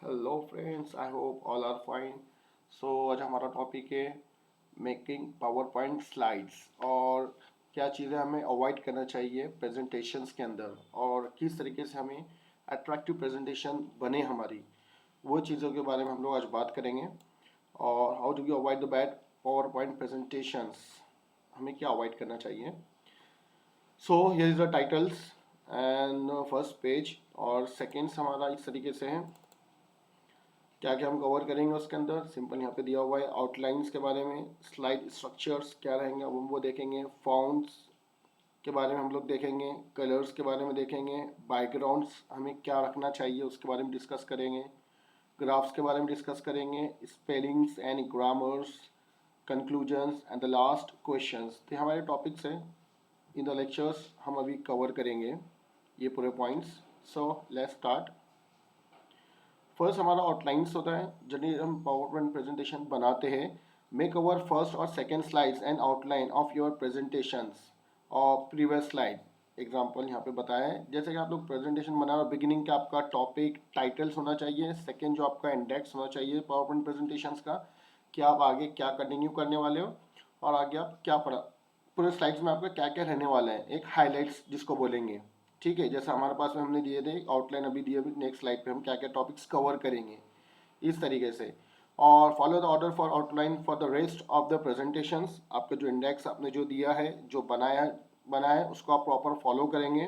Hello friends, I hope all are fine. आज हमारा topic है मेकिंग पावर पॉइंट स्लाइड्स और क्या चीज़ें हमें अवॉइड करना चाहिए प्रेजेंटेशंस के अंदर और किस तरीके से हमें अट्रैक्टिव प्रेजेंटेशन बने हमारी, वो चीज़ों के बारे में हम लोग आज बात करेंगे। और how do we avoid the bad PowerPoint presentations, हमें क्या अवॉइड करना चाहिए। Here is the titles and first page और सेकेंड्स हमारा इस तरीके से है। क्या क्या हम कवर करेंगे उसके अंदर, सिंपल यहाँ पे दिया हुआ है आउटलाइंस के बारे में, स्लाइड स्ट्रक्चर्स क्या रहेंगे अब वो देखेंगे, फॉन्ट्स के बारे में हम लोग देखेंगे, कलर्स के बारे में देखेंगे, बैकग्राउंड्स हमें क्या रखना चाहिए उसके बारे में डिस्कस करेंगे, ग्राफ्स के बारे में डिस्कस करेंगे, spellings and grammars, conclusions and the last questions. तो हमारे टॉपिक्स हैं इन द लेक्चर्स, हम अभी कवर करेंगे ये पूरे पॉइंट्स। Let's start. फर्स्ट हमारा आउटलाइंस होता है, जब हम पावर पॉइंट प्रेजेंटेशन बनाते हैं। मेक अवर फर्स्ट और second slides and outline of your presentations और प्रीवियस स्लाइड। एग्जांपल यहाँ पे बताया है, जैसे कि आप लोग प्रेजेंटेशन बना रहे हो, बिगिनिंग का आपका टॉपिक टाइटल्स होना चाहिए, सेकेंड जो आपका इंडेक्स होना चाहिए पावर पॉइंट प्रेजेंटेशंस का, कि आप आगे क्या कंटिन्यू करने वाले हो और आगे आप क्या पढ़ा, पूरे स्लाइड्स में आपका क्या क्या रहने वाला है, एक हाईलाइट्स जिसको बोलेंगे। ठीक है, जैसे हमारे पास में हमने दिए थे आउटलाइन, अभी दिए नेक्स्ट स्लाइड पे हम क्या क्या टॉपिक्स कवर करेंगे इस तरीके से। और follow the order for outline for the rest of the presentations. आपका जो इंडेक्स आपने जो दिया है, जो बनाया है उसको आप प्रॉपर फॉलो करेंगे।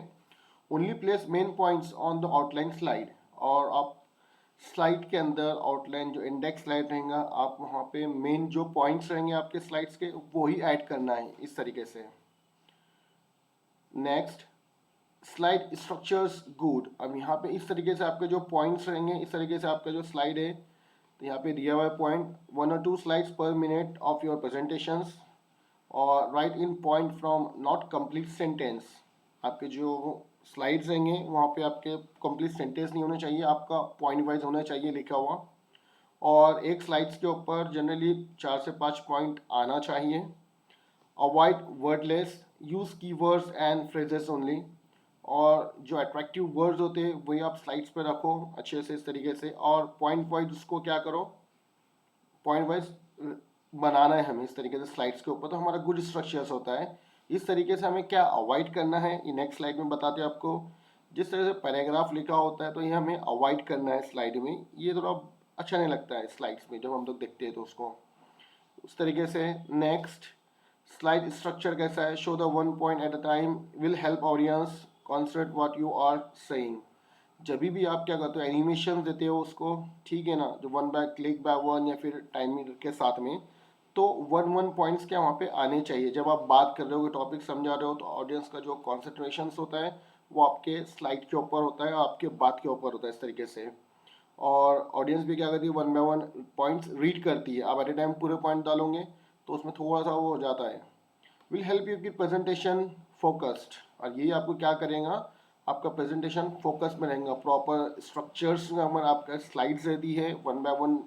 Only place main points on the outline slide. और आप स्लाइड के अंदर आउटलाइन जो इंडेक्स स्लाइड रहेगा, आप वहाँ पे मेन जो पॉइंट्स रहेंगे आपके स्लाइड्स के वो ही ऐड करना है इस तरीके से। Next, slide structures good. अब यहाँ पे इस तरीके से आपके जो पॉइंट्स रहेंगे, इस तरीके से आपका जो स्लाइड है, तो यहाँ पे दिया हुआ है पॉइंट 1 or 2 स्लाइड्स पर मिनट ऑफ योर प्रेजेंटेशंस और write in point from not complete sentence. आपके जो स्लाइड्स रहेंगे वहाँ पे आपके कंप्लीट सेंटेंस नहीं होने चाहिए, आपका पॉइंट वाइज होना चाहिए लिखा हुआ। और एक स्लाइड्स के ऊपर जनरली 4 से 5 पॉइंट आना चाहिए। Avoid wordless, use keywords and phrases only. और जो अट्रैक्टिव वर्ड्स होते हैं वही आप स्लाइड्स पे रखो अच्छे से इस तरीके से, और पॉइंट वाइज उसको क्या करो, पॉइंट वाइज बनाना है हमें इस तरीके से स्लाइड्स के ऊपर, तो हमारा गुड स्ट्रक्चर्स होता है। इस तरीके से हमें क्या अवॉइड करना है ये नेक्स्ट स्लाइड में बताते हैं आपको। जिस तरह से पैराग्राफ लिखा होता है तो ये हमें अवॉइड करना है स्लाइड में, ये थोड़ा अच्छा नहीं लगता है स्लाइड्स में जब हम लोग देखते हैं तो उसको उस तरीके से। नेक्स्ट, स्लाइड स्ट्रक्चर कैसा है, show the one point at a time will help audience concentrate what you are saying. जब भी आप क्या करते हो एनिमेशन देते हो उसको, ठीक है ना, जो one by click by one या फिर टाइमिंग के साथ में, तो वन वन पॉइंट्स क्या वहाँ पे आने चाहिए। जब आप बात कर रहे हो, टॉपिक समझा रहे हो, तो ऑडियंस का जो कॉन्सेंट्रेशन होता है वो आपके स्लाइड के ऊपर होता है, आपके बात के ऊपर होता है इस तरीके से। और ऑडियंस भी क्या करती है, one by one points read करती है। आप एट ए टाइम पूरे पॉइंट डालोगे तो उसमें थोड़ा सा वो हो जाता है। विल हेल्प यू की प्रेजेंटेशन फोकस्ड। और यही आपको क्या करेगा, आपका प्रेजेंटेशन फोकस में रहेगा, प्रॉपर स्ट्रक्चर्स में हमारा आपका स्लाइड्स रहती है, वन बाय वन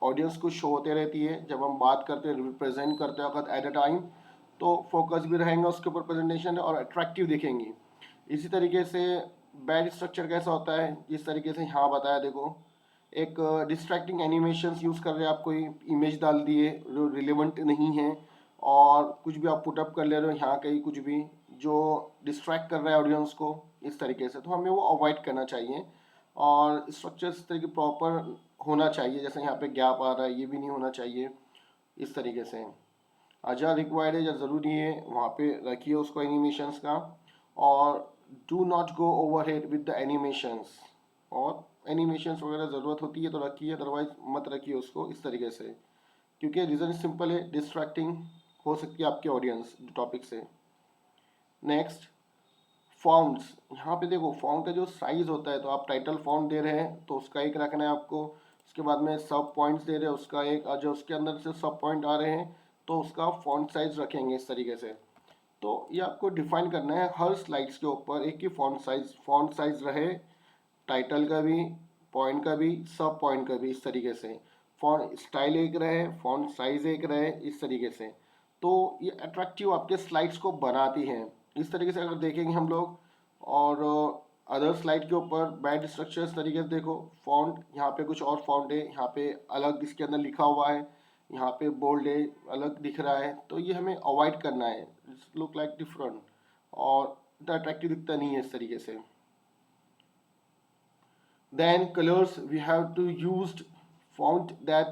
ऑडियंस को शो होते रहती है। जब हम बात करते हैं रिप्रेजेंट करते वक्त एट अ टाइम, तो फोकस भी रहेगा उसके ऊपर प्रेजेंटेशन, और अट्रैक्टिव दिखेंगी। इसी तरीके से बैड स्ट्रक्चर कैसा होता है, जिस तरीके से यहाँ बताया देखो, एक डिस्ट्रैक्टिंग एनिमेशंस यूज़ कर रहे हैं, आप कोई इमेज डाल दिए जो रिलेवेंट नहीं है, और कुछ भी आप पुटअप कर ले रहे हो यहाँ कहीं कुछ भी जो डिस्ट्रैक्ट कर रहा है ऑडियंस को इस तरीके से, तो हमें वो अवॉइड करना चाहिए। और स्ट्रक्चर इस तरीके प्रॉपर होना चाहिए, जैसे यहाँ पे गैप आ रहा है ये भी नहीं होना चाहिए इस तरीके से। जहाँ रिक्वायर्ड है, जहाँ ज़रूरी है वहाँ पे रखिए उसको एनिमेशंस का। और do not go over head with the animations. और एनिमेशंस वगैरह ज़रूरत होती है तो रखिए, अदरवाइज मत रखिए उसको इस तरीके से, क्योंकि रीज़न सिंपल है, डिस्ट्रैक्टिंग हो सकती है आपकी ऑडियंस टॉपिक से। Next, fonts. यहाँ पे देखो फॉन्ट का जो साइज होता है, तो आप टाइटल फॉन्ट दे रहे हैं तो उसका एक रखना है आपको। उसके बाद में सब पॉइंट्स दे रहे हैं उसका एक, और जो उसके अंदर से सब पॉइंट आ रहे हैं तो उसका फॉन्ट साइज रखेंगे इस तरीके से। तो ये आपको डिफाइन करना है हर स्लाइड्स के ऊपर एक ही फॉन्ट साइज रहे, टाइटल का भी, पॉइंट का भी, सब पॉइंट का भी इस तरीके से। फॉन्ट स्टाइल एक रहे, फॉन्ट साइज एक रहे इस तरीके से, तो ये अट्रैक्टिव आपके स्लाइड्स को बनाती हैं इस तरीके से। अगर देखेंगे हम लोग, और अदर स्लाइड के ऊपर बैड स्ट्रक्चर्स तरीके से देखो, फॉन्ट यहाँ पे कुछ और फॉन्ट है, यहाँ पे अलग इसके अंदर लिखा हुआ है, यहाँ पे बोल्ड है, अलग दिख रहा है, तो ये हमें अवॉइड करना है, लुक लाइक डिफरेंट और इतना अट्रैक्टिव दिखता नहीं है इस तरीके से। Then colors, we have to used font that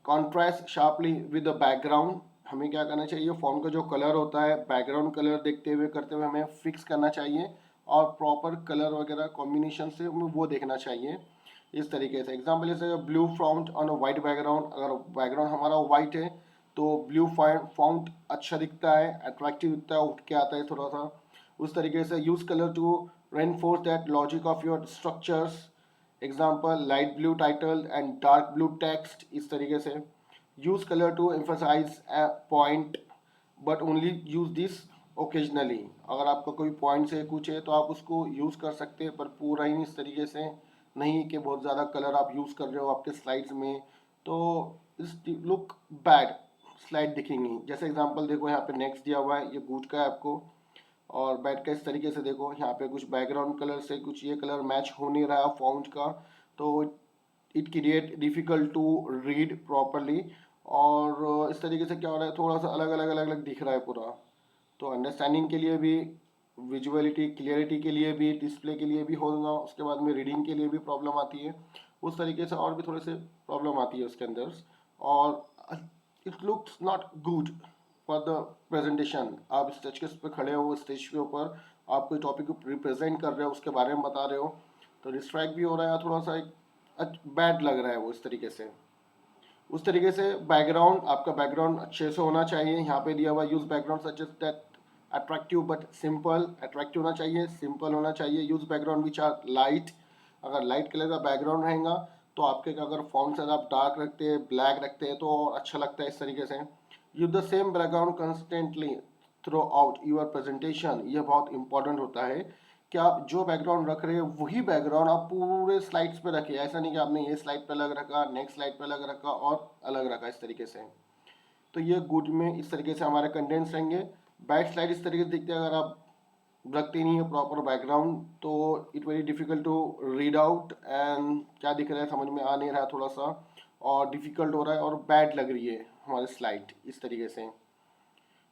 contrast sharply with the background। हमें क्या करना चाहिए, फॉन्ट का जो कलर होता है बैकग्राउंड कलर देखते हुए करते हुए हमें फिक्स करना चाहिए और प्रॉपर कलर वगैरह कॉम्बिनेशन से हमें वो देखना चाहिए इस तरीके से। एग्जाम्पल जैसे blue font on a white background, अगर बैकग्राउंड हमारा वाइट है तो ब्लू फॉन्ट अच्छा दिखता है, अट्रैक्टिव दिखता है, उठ के आता है थोड़ा सा। उस तरीके से use colour to reinforce that logic of your structures। Example light blue title and dark blue text, इस तरीके से। Use colour to emphasise a point but only use this occasionally. अगर आपका कोई पॉइंट से कुछ है तो आप उसको यूज कर सकते हैं, पर पूरा ही इस तरीके से नहीं कि बहुत ज़्यादा कलर आप यूज कर रहे हो आपके स्लाइड्स में, तो इस लुक बैड स्लाइड दिखेंगी। जैसे एग्जाम्पल देखो, यहाँ पे नेक्स्ट दिया हुआ है, ये गुड का है आपको, और बैठ का इस तरीके से देखो, यहाँ पे कुछ बैकग्राउंड कलर से कुछ ये कलर मैच हो नहीं रहा फॉन्ट का, तो it create difficult to read properly. और इस तरीके से क्या हो रहा है, थोड़ा सा अलग अलग अलग अलग दिख रहा है पूरा, तो अंडरस्टैंडिंग के लिए भी, विजुअलिटी क्लियरिटी के लिए भी, डिस्प्ले के लिए भी होगा, उसके बाद में रीडिंग के लिए भी प्रॉब्लम आती है उस तरीके से, और भी थोड़े से प्रॉब्लम आती है उसके अंदर। और it looks not good for the presentation. आप स्टेज के पे खड़े हो, स्टेज के ऊपर आप कोई टॉपिक को रिप्रेजेंट कर रहे हो, उसके बारे में बता रहे हो, तो डिस्ट्रैक्ट भी हो रहा है, थोड़ा सा एक बैड लग रहा है वो इस तरीके से। उस तरीके से बैकग्राउंड, आपका बैकग्राउंड अच्छे से होना चाहिए। यहाँ पे दिया हुआ use background such as that attractive but simple, attractive होना चाहिए, सिंपल होना चाहिए। Use background which are light, अगर लाइट कलर का बैकग्राउंड रहेगा तो आपके अगर फॉन्ट से आप डार्क रखते हैं, ब्लैक रखते हैं, तो अच्छा लगता है इस तरीके से। Use the same background constantly through out your presentation, ये बहुत इंपॉर्टेंट होता है कि आप जो बैकग्राउंड रख रहे हैं वही बैकग्राउंड आप पूरे स्लाइड्स पे रखिए। ऐसा नहीं कि आपने ये स्लाइड पे अलग रखा, नेक्स्ट स्लाइड पे अलग रखा और अलग रखा इस तरीके से। तो ये गुड में इस तरीके से हमारे कंटेंट्स रहेंगे। बैक स्लाइड इस तरीके से दिखते हैं, अगर आप रखते नहीं है प्रॉपर बैकग्राउंड तो it very difficult to read out and क्या दिख रहा है समझ में आ नहीं रहा थोड़ा सा, और डिफिकल्ट हो रहा है और बैड लग रही है हमारी स्लाइड इस तरीके से।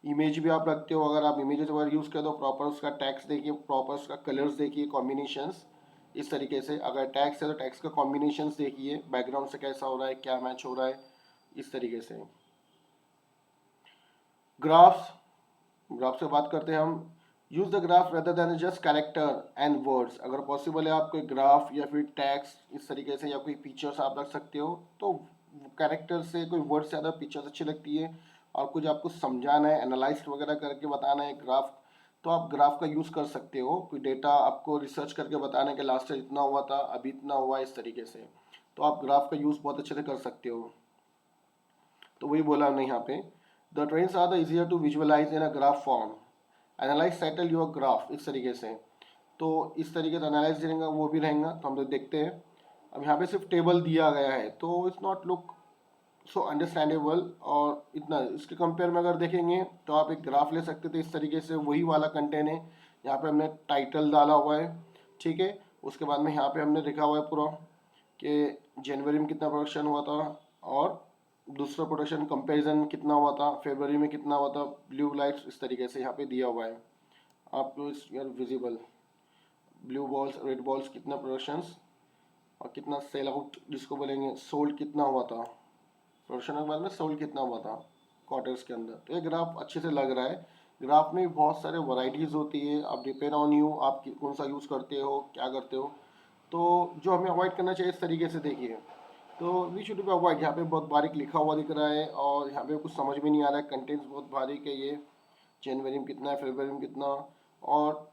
इमेज भी आप रखते हो, अगर आप इमेजेस वगैरह यूज़ करें तो प्रॉपर उसका टैक्स देखिए, प्रॉपर उसका कलर्स देखिए, कॉम्बिनेशंस इस तरीके से। अगर टैक्स है तो टैक्स का कॉम्बिनेशंस देखिए, बैकग्राउंड से कैसा हो रहा है, क्या मैच हो रहा है इस तरीके से। ग्राफ्स, ग्राफ से बात करते हैं हम। Use the graph rather than just character and words. अगर पॉसिबल है आप कोई ग्राफ या फिर टैक्स इस तरीके से या कोई पिक्चर्स आप रख सकते हो, तो कैरेक्टर से कोई वर्ड से ज़्यादा पिक्चर्स अच्छी लगती है, और कुछ आपको समझाना है, एनालाइज वगैरह करके बताना है ग्राफ, तो आप ग्राफ का यूज़ कर सकते हो। कोई डेटा आपको रिसर्च करके बताना कि लास्ट ईयर इतना हुआ था, अभी इतना हुआ, इस तरीके से, तो आप ग्राफ का यूज़ बहुत अच्छे से कर सकते हो। तो वही बोला हमने यहाँ पे, the trends are the easier to visualise in a graph form, analyse settle your graph इस तरीके से। तो इस तरीके से एनालाइज रहेगा वो भी रहेगा, तो हम लोग देखते हैं। अब यहाँ पे सिर्फ टेबल दिया गया है तो it's not look so understandable, और इतना इसके कंपेयर में अगर देखेंगे तो आप एक ग्राफ ले सकते थे इस तरीके से, वही वाला कंटेंट है। यहाँ पे हमने टाइटल डाला हुआ है, ठीक है, उसके बाद में यहाँ पे हमने लिखा हुआ है पूरा कि जनवरी में कितना प्रोडक्शन हुआ था, और दूसरा प्रोडक्शन कंपैरिजन कितना हुआ था, फरवरी में कितना हुआ था, ब्लू लाइट्स इस तरीके से यहाँ पे दिया हुआ है आपको, यार visible blue balls, red balls कितना प्रोडक्शंस, और कितना सेल आउट जिसको बोलेंगे, सोल्ड कितना हुआ था, प्रोडक्शन के बाद में सोल्ड कितना हुआ था क्वार्टर्स के अंदर। तो ये ग्राफ अच्छे से लग रहा है। ग्राफ में बहुत सारे वैरायटीज़ होती है, आप डिपेंड ऑन यू आप कौन सा यूज़ करते हो, क्या करते हो। तो जो हमें अवॉइड करना चाहिए इस तरीके से देखिए, तो वी शुड बी अवॉइड। यहाँ पे बहुत बारीक लिखा हुआ दिख रहा है और यहाँ पे कुछ समझ में नहीं आ रहा है, कंटेंट्स बहुत बारीक है, ये जनवरी में कितना है, फरवरी में कितना, और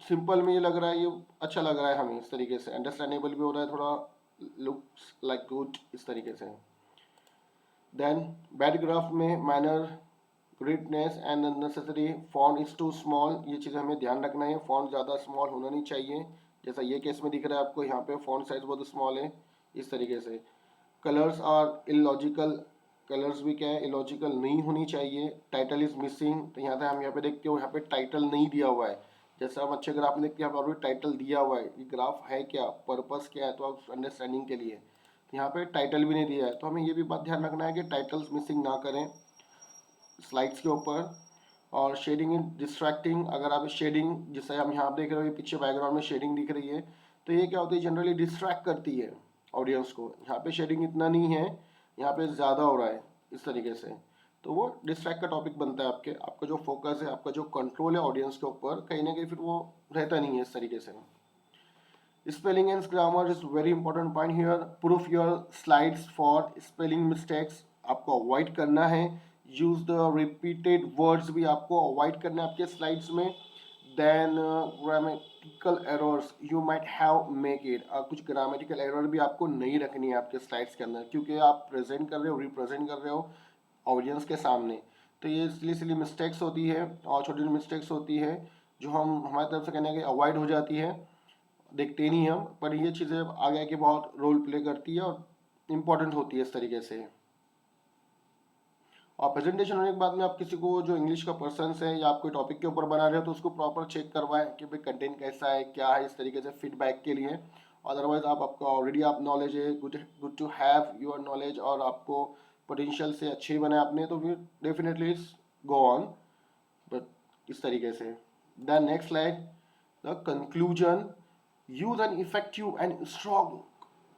सिंपल में ये लग रहा है, ये अच्छा लग रहा है हमें इस तरीके से, अंडरस्टैंडेबल भी हो रहा है, थोड़ा लुक्स लाइक गुड इस तरीके से। देन बैड ग्राफ में manner, gridness and unnecessary font is too small, ये चीज़ हमें ध्यान रखना है, फॉन्ट ज़्यादा स्मॉल होना नहीं चाहिए। जैसा ये केस में दिख रहा है आपको, यहाँ पे फॉन्ट साइज बहुत स्मॉल है इस तरीके से। कलर्स आर इलॉजिकल, कलर्स भी क्या है, इलॉजिकल नहीं होनी चाहिए। टाइटल इज मिसिंग, तो यहाँ से हम यहाँ पे देखते हो यहाँ पे टाइटल नहीं दिया हुआ है। जैसे हम अच्छे ग्राफ में देखते हैं, यहाँ पर टाइटल दिया हुआ है, ये ग्राफ है क्या, पर्पस क्या है, तो आप अंडरस्टैंडिंग के लिए। तो यहाँ पे टाइटल भी नहीं दिया है, तो हमें ये भी बात ध्यान रखना है कि टाइटल्स मिसिंग ना करें स्लाइड्स के ऊपर। और शेडिंग इन डिस्ट्रैक्टिंग, अगर आप शेडिंग, जैसे हम यहाँ देख रहे हो, ये पीछे बैकग्राउंड में शेडिंग दिख रही है, तो ये क्या होती है, जनरली डिस्ट्रैक्ट करती है ऑडियंस को। यहाँ पे शेडिंग इतना नहीं है, यहाँ पे ज़्यादा हो रहा है इस तरीके से, तो वो डिस्ट्रैक्ट का टॉपिक बनता है। आपका जो फोकस है, आपका जो कंट्रोल है ऑडियंस के ऊपर, कहीं ना कहीं फिर वो रहता नहीं है इस तरीके से। Spelling and grammar is very important point here. Proof your slides for spelling mistakes आपको avoid करना है. Use the repeated words भी आपको avoid करना है आपके slides में. Then grammatical errors you might have make it. कुछ grammatical error भी आपको नहीं रखनी है आपके slides के अंदर, क्योंकि आप present कर रहे हो, represent कर रहे हो audience के सामने, तो ये इसलिए मिस्टेक्स होती है और छोटी छोटी मिस्टेक्स होती है जो हम हमारी तरफ से कहने के अवॉइड हो जाती है, देखते नहीं हम, पर ये चीज़ें आगे आके बहुत रोल प्ले करती है और इम्पोर्टेंट होती है इस तरीके से। और प्रेजेंटेशन होने के बाद में आप किसी को, जो इंग्लिश का पर्सन है या आप कोई टॉपिक के ऊपर बना रहे हो, तो उसको प्रॉपर चेक करवाएं कि भाई कंटेंट कैसा है, क्या है, इस तरीके से फीडबैक के लिए। अदरवाइज आपका ऑलरेडी आप नॉलेज है, good to have your knowledge, और आपको पोटेंशियल से अच्छे ही बने आपने, तो फिर डेफिनेटली गो ऑन, बट इस तरीके से। The next slide, the conclusion. Use an effective and strong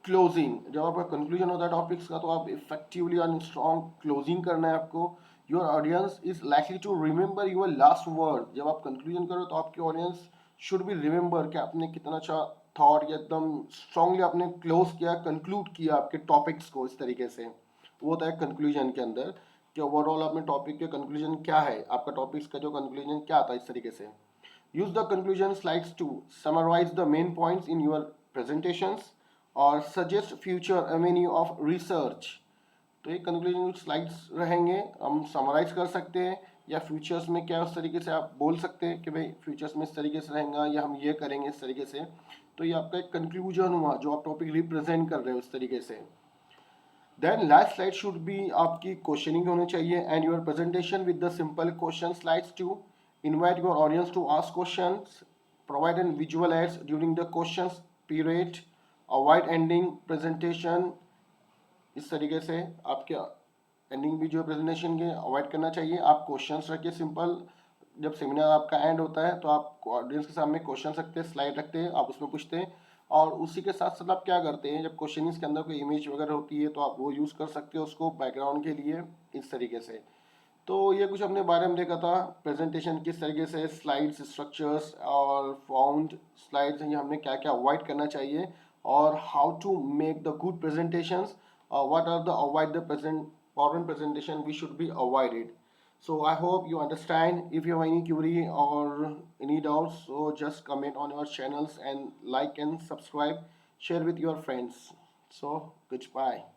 closing. जब आपका कंक्लूजन होता है टॉपिक्स का, तो आप इफेक्टिवली एंड स्ट्रॉन्ग क्लोजिंग करना है आपको। Your audience is likely to remember your last word. जब आप कंक्लूजन करो तो आपकी ऑडियंस शुड बी रिमेंबर कि आपने कितना अच्छा थॉट या एकदम स्ट्रांगली आपने क्लोज किया, कंक्लूड किया आपके टॉपिक्स को इस तरीके से। वो होता है कंक्लूजन के अंदर कि ओवरऑल आपने टॉपिक के कंक्लूजन क्या है, आपका टॉपिक्स का जो कंक्लूजन क्या आता है इस तरीके से। use the conclusion slides to summarize the main points in your presentations और suggest future avenue of research। तो ये कंक्लूजन स्लाइड्स रहेंगे, हम समराइज कर सकते हैं, या फ्यूचर्स में क्या उस तरीके से आप बोल सकते हैं कि भाई फ्यूचर्स में इस तरीके से रहेगा, या हम ये करेंगे इस तरीके से। तो ये आपका एक कंक्लूजन हुआ जो आप टॉपिक रिप्रेजेंट कर रहे हो इस तरीके से। Then last slide should be आपकी क्वेश्चनिंग होनी चाहिए, and your presentation with the simple question slides to invite your audience to ask questions, provide an visual aids during the questions period, avoid ending presentation। इस तरीके से आपके ending भी जो presentation के अवॉइड करना चाहिए। आप क्वेश्चंस रखिए सिंपल, जब सेमिनार आपका एंड होता है तो आप ऑडियंस के सामने क्वेश्चन रखते हैं, स्लाइड रखते हैं, आप उसमें पूछते हैं, और उसी के साथ साथ आप क्या करते हैं, जब क्वेश्चन के अंदर कोई इमेज वगैरह होती है तो आप वो यूज़ कर सकते हो उसको बैकग्राउंड के लिए इस तरीके से। तो ये कुछ अपने बारे में देखा था, प्रेजेंटेशन किस तरीके से, स्लाइड्स स्ट्रक्चर्स और फाउंड स्लाइड्स, ये हमने क्या क्या अवॉइड करना चाहिए, और how to make the good presentations, what are the avoid the present important presentation we should be avoided. So I hope you understand. If you have any query or any doubts, so just comment on our channels and like and subscribe, share with your friends. So goodbye.